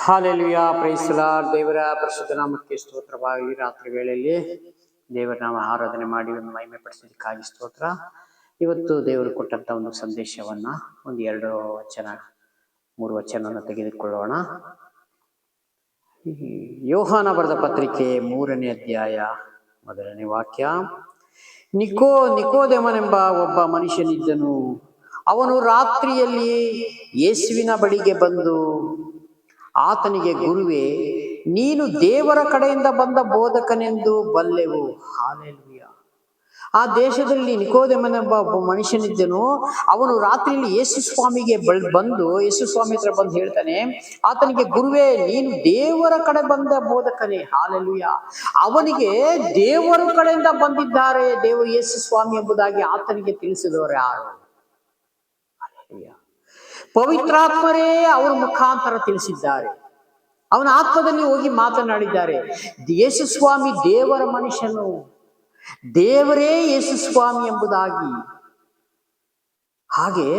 Hallelujah, price the lord. ದೇವರ ಪರಿಶುದ್ಧ ನಾಮಕ್ಕೆ ಸ್ತೋತ್ರವಾಗಲಿ. ರಾತ್ರಿ ವೇಳೆಯಲ್ಲಿ ದೇವರ ನಾಮ ಆರಾಧನೆ ಮಾಡಿ ಒಂದು ಮಹಿಮೆ ಪಡಿಸೋದಕ್ಕಾಗಿ ಸ್ತೋತ್ರ. ಇವತ್ತು ದೇವರು ಕೊಟ್ಟಂತ ಒಂದು ಸಂದೇಶವನ್ನ ಒಂದು 2 ವಚನ ತೆಗೆದುಕೊಳ್ಳೋಣ. ಯೋಹಾನ ಬರೆದ ಪತ್ರಿಕೆ 3ನೇ ಅಧ್ಯಾಯ 1ನೇ ವಾಕ್ಯ. ನಿಕೋದೇಮನೆಂಬ ಒಬ್ಬ ಮನುಷ್ಯನಿದ್ದನು. ಅವನು ರಾತ್ರಿಯಲ್ಲಿ ಯೇಸುವಿನ ಬಳಿಗೆ ಬಂದು ಆತನಿಗೆ, ಗುರುವೇ, ನೀನು ದೇವರ ಕಡೆಯಿಂದ ಬಂದ ಬೋಧಕನೆಂದು ಬಲ್ಲೆವು. ಹಾಲೆಲೂಯಾ. ಆ ದೇಶದಲ್ಲಿ ನಿಕೋದೇಮನೆಂಬ ಒಬ್ಬ ಮನುಷ್ಯನಿದ್ದನು. ಅವನು ರಾತ್ರಿಯಲ್ಲಿ ಯೇಸು ಸ್ವಾಮಿಗೆ ಬಂದು ಯೇಸು ಸ್ವಾಮಿ ಹತ್ರ ಬಂದು ಹೇಳ್ತಾನೆ, ಆತನಿಗೆ, ಗುರುವೇ, ನೀನು ದೇವರ ಕಡೆ ಬಂದ ಬೋಧಕನೇ. ಹಾಲೆಲೂಯಾ. ಅವನಿಗೆ ದೇವರ ಕಡೆಯಿಂದ ಬಂದಿದ್ದಾರೆ ದೇವರು ಯೇಸು ಸ್ವಾಮಿ ಎಂಬುದಾಗಿ ಆತನಿಗೆ ತಿಳಿಸಿದವರು ಯಾರು? ಪವಿತ್ರಾತ್ಮರೇ ಅವರ ಮುಖಾಂತರ ತಿಳಿಸಿದ್ದಾರೆ. ಅವನ ಆತ್ಮದಲ್ಲಿ ಹೋಗಿ ಮಾತನಾಡಿದ್ದಾರೆ. ಯೇಸು ಸ್ವಾಮಿ ದೇವರ ಮನುಷ್ಯನು, ದೇವರೇ ಯೇಸು ಸ್ವಾಮಿ ಎಂಬುದಾಗಿ. ಹಾಗೆ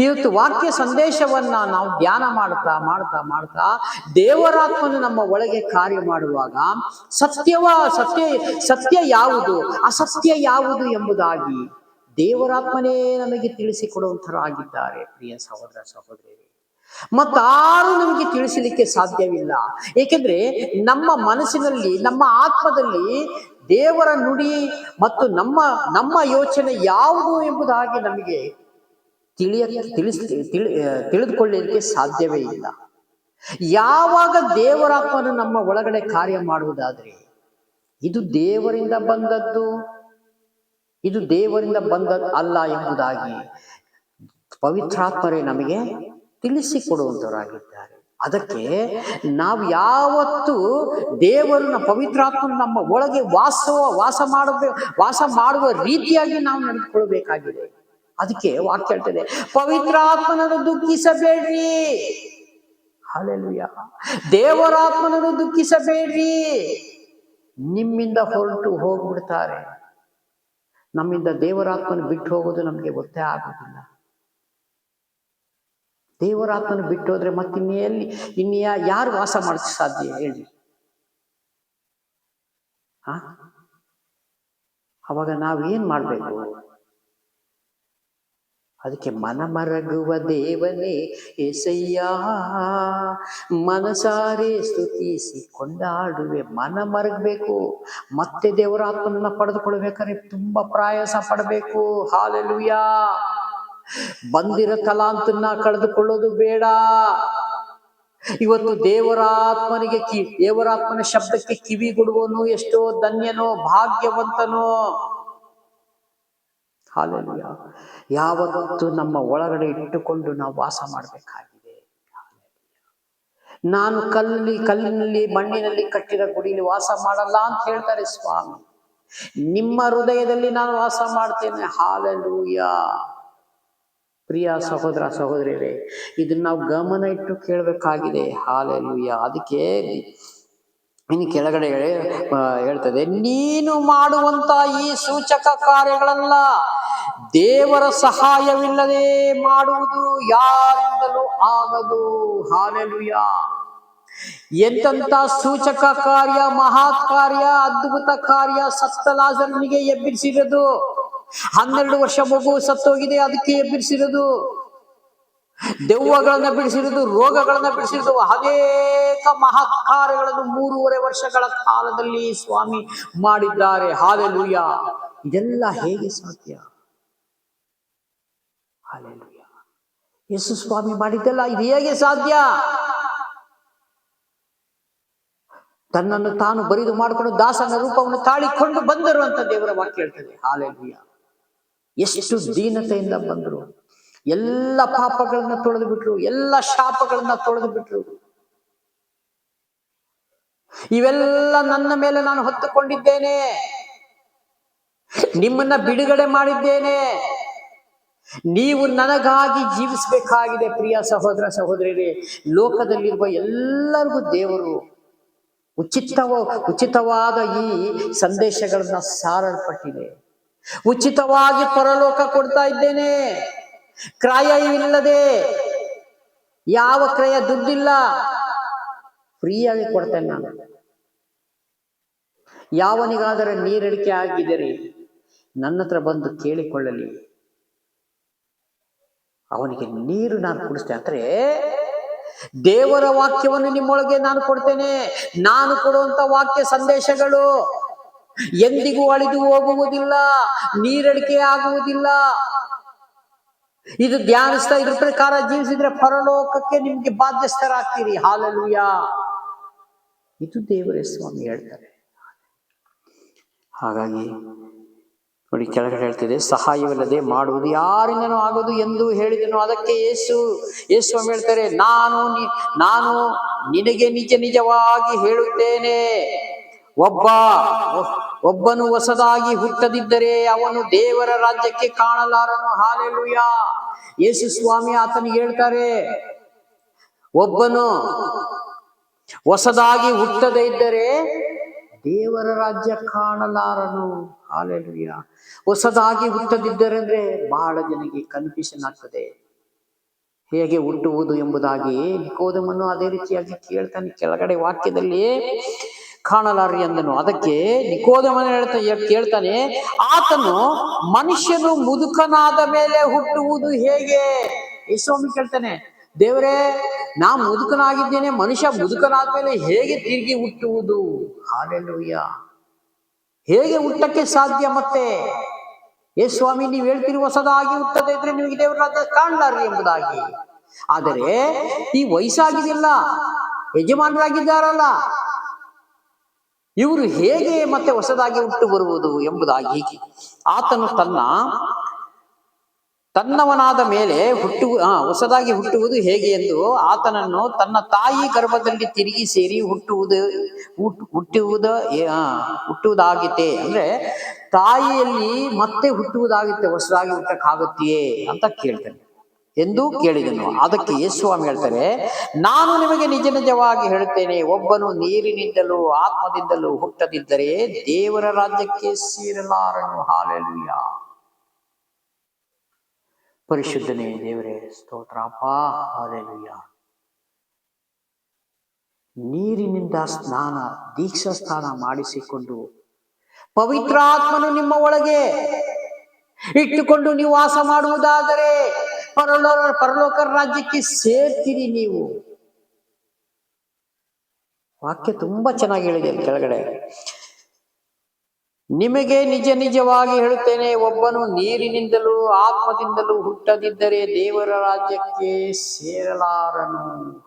ಇವತ್ತು ವಾಕ್ಯ ಸಂದೇಶವನ್ನ ನಾವು ಧ್ಯಾನ ಮಾಡ್ತಾ ಮಾಡ್ತಾ ಮಾಡ್ತಾ ದೇವರಾತ್ಮನು ನಮ್ಮ ಒಳಗೆ ಕಾರ್ಯ ಮಾಡುವಾಗ ಸತ್ಯ ಯಾವುದು, ಅಸತ್ಯ ಯಾವುದು ಎಂಬುದಾಗಿ ದೇವರಾತ್ಮನೇ ನಮಗೆ ತಿಳಿಸಿಕೊಡುವಂತರಾಗಿದ್ದಾರೆ. ಪ್ರಿಯ ಸಹೋದರ ಸಹೋದರಿಯರೇ, ಮತ್ತಾರು ನಮಗೆ ತಿಳಿಸಲಿಕ್ಕೆ ಸಾಧ್ಯವಿಲ್ಲ. ಏಕೆಂದ್ರೆ ನಮ್ಮ ಮನಸ್ಸಿನಲ್ಲಿ, ನಮ್ಮ ಆತ್ಮದಲ್ಲಿ ದೇವರ ನುಡಿ ಮತ್ತು ನಮ್ಮ ಯೋಚನೆ ಯಾವುದು ಎಂಬುದಾಗಿ ನಮಗೆ ತಿಳಿದುಕೊಳ್ಳಲಿಕ್ಕೆ ಸಾಧ್ಯವೇ ಇಲ್ಲ. ಯಾವಾಗ ದೇವರಾತ್ಮನು ನಮ್ಮ ಒಳಗಡೆ ಕಾರ್ಯ ಮಾಡುವುದಾದ್ರೆ ಇದು ದೇವರಿಂದ ಬಂದದ್ದು, ಇದು ದೇವರಿಂದ ಬಂದದ್ದು ಅಲ್ಲ ಎಂಬುದಾಗಿ ಪವಿತ್ರಾತ್ಮರೇ ನಮಗೆ ತಿಳಿಸಿಕೊಡುವಂತವರಾಗಿದ್ದಾರೆ. ಅದಕ್ಕೆ ನಾವು ಯಾವತ್ತು ದೇವರನ್ನ, ಪವಿತ್ರಾತ್ಮನ ನಮ್ಮ ಒಳಗೆ ವಾಸ ಮಾಡುವ ರೀತಿಯಾಗಿ ನಾವು ನಡೆದುಕೊಳ್ಬೇಕಾಗಿದೆ. ಅದಕ್ಕೆ ವಾಕ್ಯ ಹೇಳ್ತದೆ, ಪವಿತ್ರಾತ್ಮನನ್ನು ದುಃಖಿಸಬೇಡ್ರಿ. ಹಲ್ಲೆಲೂಯಾ. ದೇವರಾತ್ಮನನ್ನು ದುಃಖಿಸಬೇಡ್ರಿ. ನಿಮ್ಮಿಂದ ಹೊರಟು ಹೋಗ್ಬಿಡ್ತಾರೆ. ನಮ್ಮಿಂದ ದೇವರಾತ್ಮನ ಬಿಟ್ಟು ಹೋಗೋದು ನಮಗೆ ಗೊತ್ತೇ ಆಗುದಿಲ್ಲ. ದೇವರಾತ್ಮನ ಬಿಟ್ಟು ಹೋದ್ರೆ ಮತ್ತೆ ಯಾರು ವಾಸ ಮಾಡಕ್ಕೆ ಸಾಧ್ಯ ಹೇಳಿ? ಅವಾಗ ನಾವೇನ್ ಮಾಡ್ಬೇಕು? ಅದಕ್ಕೆ ಮನಮರಗುವ ದೇವನೇ ಏಸಯ್ಯ, ಮನಸಾರೆ ಸ್ತುತಿಸಿ ಕೊಂಡಾಡುವೆ. ಮನ ಮರಗಬೇಕು. ಮತ್ತೆ ದೇವರಾತ್ಮನನ್ನ ಪಡೆದುಕೊಳ್ಬೇಕಾದ್ರೆ ತುಂಬಾ ಪ್ರಯಾಸ ಪಡಬೇಕು. ಹಾಲೆಲೂಯಾ. ಬಂದಿರೋ ತಲಾಂತನ್ನ ಕಳೆದುಕೊಳ್ಳೋದು ಬೇಡ. ಇವತ್ತು ದೇವರಾತ್ಮನ ಶಬ್ದಕ್ಕೆ ಕಿವಿಗೊಡುವನು ಎಷ್ಟೋ ಧನ್ಯನೋ, ಭಾಗ್ಯವಂತನೋ. ಹಾಲೆಲೂಯಾ. ಯಾವತ್ತು ನಮ್ಮ ಒಳಗಡೆ ಇಟ್ಟುಕೊಂಡು ನಾವು ವಾಸ ಮಾಡಬೇಕಾಗಿದೆ. ನಾನು ಕಲ್ಲಿನಲ್ಲಿ ಮಣ್ಣಿನಲ್ಲಿ ಕಟ್ಟಿದ ಗುಡಿಯಲ್ಲಿ ವಾಸ ಮಾಡಲ್ಲ ಅಂತ ಹೇಳ್ತಾರೆ ಸ್ವಾಮಿ. ನಿಮ್ಮ ಹೃದಯದಲ್ಲಿ ನಾನು ವಾಸ ಮಾಡ್ತೇನೆ. ಹಾಲೆಲೂಯಾ. ಪ್ರಿಯ ಸಹೋದರ ಸಹೋದರಿಯರೇ, ಇದನ್ನ ನಾವು ಗಮನ ಇಟ್ಟು ಕೇಳಬೇಕಾಗಿದೆ. ಹಾಲೆಲೂಯಾ. ಅದಕ್ಕೆ ಇನ್ನು ಕೆಳಗಡೆ ಹೇಳ್ತದೆ, ನೀನು ಮಾಡುವಂತ ಈ ಸೂಚಕ ಕಾರ್ಯಗಳಲ್ಲ ದೇವರ ಸಹಾಯವಿಲ್ಲದೆ ಮಾಡುವುದು ಯಾರಿಂದಲೂ ಆಗದು. ಹಾಲೆಲೂಯಾ. ಎಂತ ಸೂಚಕ ಕಾರ್ಯ, ಮಹತ್ ಕಾರ್ಯ, ಅದ್ಭುತ ಕಾರ್ಯ! ಸತ್ತ ಲಾಜರನಿಗೆ ಎಬ್ಬಿಸಿರೋದು. 12 ವರ್ಷ ಮಗು ಸತ್ತೋಗಿದೆ, ಅದಕ್ಕೆ ಎಬ್ಬಿಸಿರೋದು. ದೆವ್ವಗಳನ್ನ ಬಿಡಿಸಿರೋದು, ರೋಗಗಳನ್ನ ಬಿಡಿಸಿರೋದು, ಅನೇಕ ಮಹತ್ ಕಾರ್ಯಗಳನ್ನು 3.5 ವರ್ಷಗಳ ಕಾಲದಲ್ಲಿ ಸ್ವಾಮಿ ಮಾಡಿದ್ದಾರೆ. ಹಾಲೆಲೂಯಾ. ಇದೆಲ್ಲ ಹೇಗೆ ಸಾಧ್ಯ? ಹಾಲೆಲೂಯಾ. ಯೇಸು ಸ್ವಾಮಿ ಮಾಡಿದ್ದಲ್ಲ, ಇದು ಹೇಗೆ ಸಾಧ್ಯ? ತನ್ನನ್ನು ತಾನು ಬರಿದು ಮಾಡಿಕೊಂಡು ದಾಸನ ರೂಪವನ್ನು ತಾಳಿಕೊಂಡು ಬಂದರು ಅಂತ ದೇವರ ವಾಕ್ಯ ಹೇಳ್ತದೆ. ಹಾಲೆಲೂಯಾ. ಎಷ್ಟು ದೀನತೆಯಿಂದ ಬಂದರು. ಎಲ್ಲ ಪಾಪಗಳನ್ನ ತೊಳೆದು ಬಿಟ್ರು, ಎಲ್ಲ ಶಾಪಗಳನ್ನ ತೊಳೆದು ಬಿಟ್ರು. ಇವೆಲ್ಲ ನನ್ನ ಮೇಲೆ ನಾನು ಹೊತ್ತುಕೊಂಡಿದ್ದೇನೆ, ನಿಮ್ಮನ್ನ ಬಿಡುಗಡೆ ಮಾಡಿದ್ದೇನೆ, ನೀವು ನನಗಾಗಿ ಜೀವಿಸಬೇಕಾಗಿದೆ. ಪ್ರಿಯ ಸಹೋದರ ಸಹೋದರಿಯರೇ, ಲೋಕದಲ್ಲಿರುವ ಎಲ್ಲರಿಗೂ ದೇವರು ಉಚಿತವಾದ ಈ ಸಂದೇಶಗಳನ್ನ ಸಾರಲ್ಪಟ್ಟಿದೆ. ಉಚಿತವಾಗಿ ಪರಲೋಕ ಕೊಡ್ತಾ ಇದ್ದೇನೆ. ಕ್ರಯ ಇಲ್ಲದೆ, ಯಾವ ಕ್ರಯ, ದುಡ್ಡಿಲ್ಲ. ಫ್ರೀಯಾಗಿ ಕೊಡ್ತೇನೆ ನಾನು. ಯಾವನಿಗಾದರೆ ನೀರಡಿಕೆ ಆಗಿದ್ದರೆ ನನ್ನ ಹತ್ರ ಬಂದು ಕೇಳಿಕೊಳ್ಳಲಿ, ಅವನಿಗೆ ನೀರು ನಾನು ಕುಡಿಸ್ತೇನೆ. ಅಂದ್ರೆ ದೇವರ ವಾಕ್ಯವನ್ನು ನಿಮ್ಮೊಳಗೆ ನಾನು ಕೊಡ್ತೇನೆ. ನಾನು ಕೊಡುವಂತ ವಾಕ್ಯ ಸಂದೇಶಗಳು ಎಂದಿಗೂ ಅಳಿದು ಹೋಗುವುದಿಲ್ಲ, ನೀರಡಿಕೆ ಆಗುವುದಿಲ್ಲ. ಇದು ಧ್ಯಾನಿಸ್ತಾ ಇದ್ರ ಪ್ರಕಾರ ಜೀವಿಸಿದ್ರೆ ಪರಲೋಕಕ್ಕೆ ನಿಮ್ಗೆ ಬಾಧ್ಯಸ್ಥರಾಗ್ತೀರಿ. ಹಾಲೆಲೂಯಾ. ಇದು ದೇವರೇ ಸ್ವಾಮಿ ಹೇಳ್ತಾರೆ. ಹಾಗಾಗಿ ನೋಡಿ, ಕೆಳಗಡೆ ಹೇಳ್ತಿದೆ, ಸಹಾಯವಿಲ್ಲದೆ ಮಾಡುವುದು ಯಾರಿಂದನೂ ಆಗೋದು ಎಂದು ಹೇಳಿದನು. ಅದಕ್ಕೆ ಯೇಸು ಹೇಳ್ತಾರೆ, ನಾನು ನಿನಗೆ ನಿಜ ನಿಜವಾಗಿ ಹೇಳುತ್ತೇನೆ, ಒಬ್ಬನು ಹೊಸದಾಗಿ ಹುಟ್ಟದಿದ್ದರೆ ಅವನು ದೇವರ ರಾಜ್ಯಕ್ಕೆ ಕಾಣಲಾರನು. ಹಾಲೆಲೂಯಾ. ಯೇಸು ಸ್ವಾಮಿ ಆತನಿಗೆ ಹೇಳ್ತಾರೆ, ಒಬ್ಬನು ಹೊಸದಾಗಿ ಹುಟ್ಟದೇ ಇದ್ದರೆ ದೇವರ ರಾಜ್ಯ ಕಾಣಲಾರನು. ಹಾಲೆಲೂಯಾ. ಹೊಸದಾಗಿ ಹುಟ್ಟದಿದ್ದರೆ ಅಂದ್ರೆ ಬಹಳ ಜನಕ್ಕೆ ಕನ್ಫ್ಯೂಷನ್ ಆಗ್ತದೆ, ಹೇಗೆ ಹುಟ್ಟುವುದು ಎಂಬುದಾಗಿ. ನಿಕೋದೇಮನು ಅದೇ ರೀತಿಯಾಗಿ ಕೇಳ್ತಾನೆ, ಕೆಳಗಡೆ ವಾಕ್ಯದಲ್ಲಿ ಕಾಣಲಾರಿ ಅಂದನು. ಅದಕ್ಕೆ ನಿಕೋದೇಮನು ಕೇಳ್ತಾನೆ, ಆತನು ಮನುಷ್ಯನು ಮುದುಕನಾದ ಮೇಲೆ ಹುಟ್ಟುವುದು ಹೇಗೆ? ಯೇಸು ಕೇಳ್ತಾನೆ, ದೇವರೇ, ನಾ ಮುದುಕನಾಗಿದ್ದೇನೆ, ಮನುಷ್ಯ ಮುದುಕನಾದ್ಮೇಲೆ ಹೇಗೆ ತಿರುಗಿ ಹುಟ್ಟುವುದು? ಹಾಲೆಲೂಯಾ. ಹೇಗೆ ಹುಟ್ಟಕ್ಕೆ ಸಾಧ್ಯ? ಮತ್ತೆ ಸ್ವಾಮಿ, ನೀವು ಹೇಳ್ತೀರಿ ಹೊಸದಾಗಿ ಹುಟ್ಟದೇ ಇದ್ರೆ ನಿಮಗೆ ದೇವರ ರಾಜ್ಯ ಕಾಣಲಾರ್ರಿ ಎಂಬುದಾಗಿ. ಆದರೆ ಈ ವಯಸ್ಸಾಗಿದಿಲ್ಲ, ಯಜಮಾನರಾಗಿದ್ದಾರಲ್ಲ, ಇವರು ಹೇಗೆ ಮತ್ತೆ ಹೊಸದಾಗಿ ಹುಟ್ಟು ಬರುವುದು ಎಂಬುದಾಗಿ ಆತನು ತನ್ನವನಾದ ಮೇಲೆ ಹೊಸದಾಗಿ ಹುಟ್ಟುವುದು ಹೇಗೆ ಎಂದು ಆತನನ್ನು ತನ್ನ ತಾಯಿ ಗರ್ಭದಲ್ಲಿ ತಿರುಗಿ ಸೇರಿ ಹುಟ್ಟುವುದಾಗಿತ್ತೆ. ಅಂದ್ರೆ ತಾಯಿಯಲ್ಲಿ ಮತ್ತೆ ಹುಟ್ಟುವುದಾಗುತ್ತೆ, ಹೊಸದಾಗಿ ಹುಟ್ಟಕ್ಕಾಗುತ್ತೆಯೇ ಅಂತ ಕೇಳ್ತಾನೆ ಎಂದು ಕೇಳಿದನು. ಅದಕ್ಕೆ ಯೇಸುಸ್ವಾಮಿ ಹೇಳ್ತಾರೆ, ನಾನು ನಿಮಗೆ ನಿಜ ನಿಜವಾಗಿ ಹೇಳುತ್ತೇನೆ, ಒಬ್ಬನು ನೀರಿನಿಂದಲೂ ಆತ್ಮದಿಂದಲೂ ಹುಟ್ಟದಿದ್ದರೆ ದೇವರ ರಾಜ್ಯಕ್ಕೆ ಸೇರಲಾರನು. ಹಾಲೆಲೂಯಾ. ಪರಿಶುದ್ಧನೇ ದೇವರೇ, ಸ್ತೋತ್ರ ಅಪ್ಪ. ಹಾಲೆಲೂಯಾ. ನೀರಿನಿಂದ ದೀಕ್ಷಾ ಸ್ನಾನ ಮಾಡಿಸಿಕೊಂಡು ಪವಿತ್ರಾತ್ಮನು ನಿಮ್ಮ ಒಳಗೆ ಇಟ್ಟುಕೊಂಡು ನೀವು ವಾಸ ಮಾಡುವುದಾದರೆ ಪರಲೋಕ ರಾಜ್ಯಕ್ಕೆ ಸೇರ್ತೀರಿ ನೀವು. ವಾಕ್ಯ ತುಂಬಾ ಚೆನ್ನಾಗಿ ಹೇಳಿದೆ ಕೆಳಗಡೆ. ನಿಮಗೆ ನಿಜ ನಿಜವಾಗಿ ಹೇಳುತ್ತೇನೆ, ಒಬ್ಬನು ನೀರಿನಿಂದಲೂ ಆತ್ಮದಿಂದಲೂ ಹುಟ್ಟದಿದ್ದರೆ ದೇವರ ರಾಜ್ಯಕ್ಕೆ ಸೇರಲಾರನು.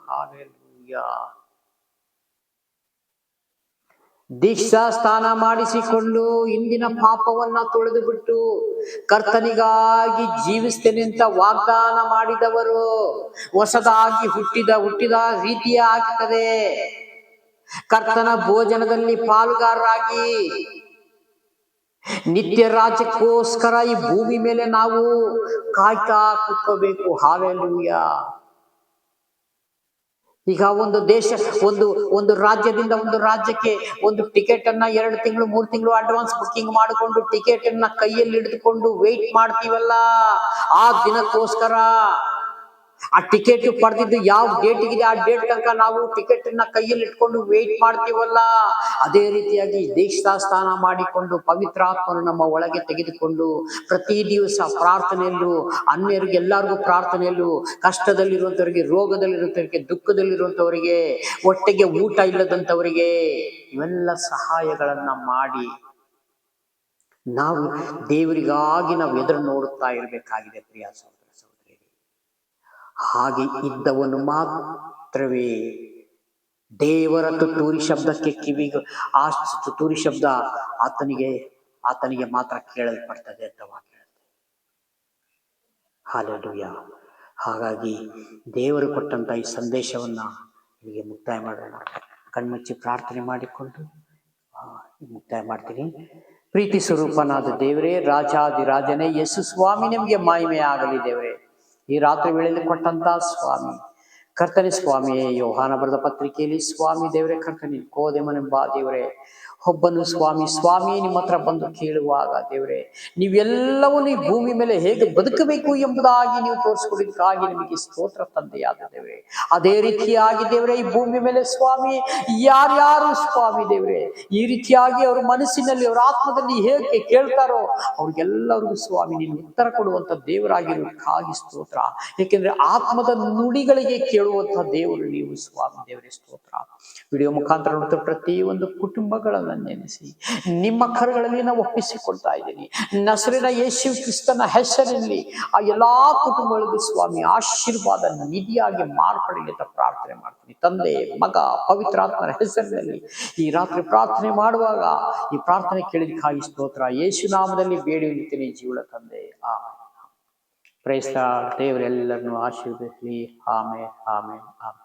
ಹಾಲೆಲೂಯಾ. ದೀಕ್ಷಾ ಸ್ನಾನ ಮಾಡಿಸಿಕೊಂಡು ಇಂದಿನ ಪಾಪವನ್ನ ತೊಳೆದು ಬಿಟ್ಟು ಕರ್ತನಿಗಾಗಿ ಜೀವಿಸ್ತೇನೆ ಅಂತ ವಾಗ್ದಾನ ಮಾಡಿದವರು ಹೊಸದಾಗಿ ಹುಟ್ಟಿದ ರೀತಿಯ ಆಗ್ತದೆ. ಕರ್ತನ ಭೋಜನದಲ್ಲಿ ಪಾಲುಗಾರರಾಗಿ ನಿತ್ಯ ರಾಜ್ಯಕ್ಕೋಸ್ಕರ ಈ ಭೂಮಿ ಮೇಲೆ ನಾವು ಕಾಯ್ತಾ ಕೂತ್ಕೋಬೇಕು. ಹಾಲೆಲೂಯಾ. ಈಗ ಒಂದು ರಾಜ್ಯದಿಂದ ಒಂದು ರಾಜ್ಯಕ್ಕೆ ಒಂದು ಟಿಕೆಟ್ ಅನ್ನ 2 ತಿಂಗಳು 3 ತಿಂಗಳು ಅಡ್ವಾನ್ಸ್ ಬುಕ್ಕಿಂಗ್ ಮಾಡಿಕೊಂಡು ಟಿಕೆಟ್ ಅನ್ನ ಕೈಯಲ್ಲಿ ಹಿಡಿದುಕೊಂಡು ವೇಟ್ ಮಾಡ್ತೀವಲ್ಲ, ಆ ದಿನಕ್ಕೋಸ್ಕರ ಆ ಟಿಕೆಟ್ ಪಡೆದಿದ್ದು ಯಾವ ಡೇಟ್ಗಿದೆ ಆ ಡೇಟ್ ತನಕ ನಾವು ಟಿಕೆಟ್ ಅನ್ನ ಕೈಯಲ್ಲಿ ಇಟ್ಕೊಂಡು ವೇಟ್ ಮಾಡ್ತೀವಲ್ಲ, ಅದೇ ರೀತಿಯಾಗಿ ದೀಕ್ಷಾ ಸ್ನಾನ ಮಾಡಿಕೊಂಡು ಪವಿತ್ರಾತ್ಮನು ನಮ್ಮ ಒಳಗೆ ತೆಗೆದುಕೊಂಡು ಪ್ರತಿ ದಿವಸ ಪ್ರಾರ್ಥನೆಯಲ್ಲೂ, ಅನ್ಯರಿಗೆ ಎಲ್ಲರಿಗೂ ಪ್ರಾರ್ಥನೆಯಲ್ಲೂ, ಕಷ್ಟದಲ್ಲಿರುವಂತವರಿಗೆ, ರೋಗದಲ್ಲಿರುವಂತವರಿಗೆ, ದುಃಖದಲ್ಲಿರುವಂತವರಿಗೆ, ಹೊಟ್ಟೆಗೆ ಊಟ ಇಲ್ಲದಂತವರಿಗೆ ಇವೆಲ್ಲ ಸಹಾಯಗಳನ್ನ ಮಾಡಿ ನಾವು ದೇವರಿಗಾಗಿ ನಾವು ಎದುರು ನೋಡುತ್ತಾ ಇರಬೇಕಾಗಿದೆ. ಪ್ರಿಯ ಸಹೋದರ ಸಹೋದರಿ, ಹಾಗೆ ಇದ್ದವನು ಮಾತ್ರವೇ ದೇವರ ತುತ್ತೂರಿ ಶಬ್ದಕ್ಕೆ ಆ ತುತ್ತೂರಿ ಶಬ್ದ ಆತನಿಗೆ ಮಾತ್ರ ಕೇಳಲ್ಪಡ್ತದೆ ಅಂತ ವಾಕ್ಯ ಹೇಳುತ್ತೆ. ಹಾಲೆಲೂಯಾ. ಹಾಗಾಗಿ ದೇವರು ಕೊಟ್ಟಂತ ಈ ಸಂದೇಶವನ್ನ ನಿಮಗೆ ಮುಕ್ತಾಯ ಮಾಡೋಣ. ಕಣ್ಮುಚ್ಚಿ ಪ್ರಾರ್ಥನೆ ಮಾಡಿಕೊಂಡು ಮುಕ್ತಾಯ ಮಾಡ್ತೀನಿ. ಪ್ರೀತಿ ಸ್ವರೂಪನಾದ ದೇವರೇ, ರಾಜಾದಿರಾಜನೇ ಯೇಸು ಸ್ವಾಮಿ, ನಿಮಗೆ ಮಹಿಮೆ ಆಗಲಿ ದೇವರೇ. ಈ ರಾತ್ರಿ ವೇಳೆಯಲ್ಲಿ ಕೊಟ್ಟಂತ ಸ್ವಾಮಿ ಕರ್ತನೆ, ಸ್ವಾಮಿಯೇ, ಯೋಹಾನ ಬರೆದ ಪತ್ರಿಕೆಯಲ್ಲಿ ಸ್ವಾಮಿ ದೇವರೇ, ಕರ್ತನೆ, ನಿಕೋದೇಮನೆಂಬ ದೇವರೇ ಒಬ್ಬನು ಸ್ವಾಮಿ ಸ್ವಾಮಿ ನಿಮ್ಮ ಹತ್ರ ಬಂದು ಕೇಳುವಾಗ ದೇವರೇ, ನೀವೆಲ್ಲವನ್ನು ಈ ಭೂಮಿ ಮೇಲೆ ಹೇಗೆ ಬದುಕಬೇಕು ಎಂಬುದಾಗಿ ನೀವು ತೋರಿಸ್ಕೊಡಿದ್ದಕ್ಕಾಗಿ ನಿಮಗೆ ಸ್ತೋತ್ರ ತಂದೆಯಾದ ದೇವರೇ. ಅದೇ ರೀತಿಯಾಗಿ ದೇವರೇ, ಈ ಭೂಮಿ ಮೇಲೆ ಸ್ವಾಮಿ ಯಾರ್ಯಾರು ಸ್ವಾಮಿ ದೇವರೇ ಈ ರೀತಿಯಾಗಿ ಅವ್ರ ಮನಸ್ಸಿನಲ್ಲಿ, ಅವರ ಆತ್ಮದಲ್ಲಿ ಹೇಗೆ ಕೇಳ್ತಾರೋ ಅವ್ರಿಗೆಲ್ಲರಿಗೂ ಸ್ವಾಮಿ ನೀನು ಉತ್ತರ ಕೊಡುವಂತ ದೇವರಾಗಿರೋದಕ್ಕಾಗಿ ಸ್ತೋತ್ರ. ಏಕೆಂದ್ರೆ ಆತ್ಮದ ನುಡಿಗಳಿಗೆ ಕೇಳುವಂತ ದೇವರು ನೀವು ಸ್ವಾಮಿ ದೇವರೇ, ಸ್ತೋತ್ರ. ವಿಡಿಯೋ ಮುಖಾಂತರ ನೋಡ್ತಾ ಪ್ರತಿಯೊಂದು ಕುಟುಂಬಗಳನ್ನ ನೆನೆಸಿ ನಿಮ್ಮ ಕರಗಳಲ್ಲಿ ನಾವು ಒಪ್ಪಿಸಿಕೊಳ್ತಾ ಇದ್ದೀನಿ. ನಸರಿನ ಯೇಸು ಕ್ರಿಸ್ತನ ಹೆಸರಿನಲ್ಲಿ ಆ ಎಲ್ಲಾ ಕುಟುಂಬಗಳಿಗೂ ಸ್ವಾಮಿ ಆಶೀರ್ವಾದ ನಿಧಿಯಾಗಿ ಮಾರ್ಪಡಲಿ ಅಂತ ಪ್ರಾರ್ಥನೆ ಮಾಡ್ತೀನಿ. ತಂದೆ, ಮಗ, ಪವಿತ್ರಾತ್ಮನ ಹೆಸರಿನಲ್ಲಿ ಈ ರಾತ್ರಿ ಪ್ರಾರ್ಥನೆ ಮಾಡುವಾಗ ಈ ಪ್ರಾರ್ಥನೆ ಕೇಳಿದಕ್ಕಾಗಿ ಸ್ತೋತ್ರ. ಯೇಸು ನಾಮದಲ್ಲಿ ಬೇಡಿ ನಿಂತೀನಿ ಜೀವಳ ತಂದೆ, ಆಮೇಲೆ. Price the lord. ದೇವರೆಲ್ಲರನ್ನು ಆಶೀರ್ವದಿಸಲಿ. ಆಮೇಲೆ ಆಮೇಲೆ ಆಮೇಲೆ.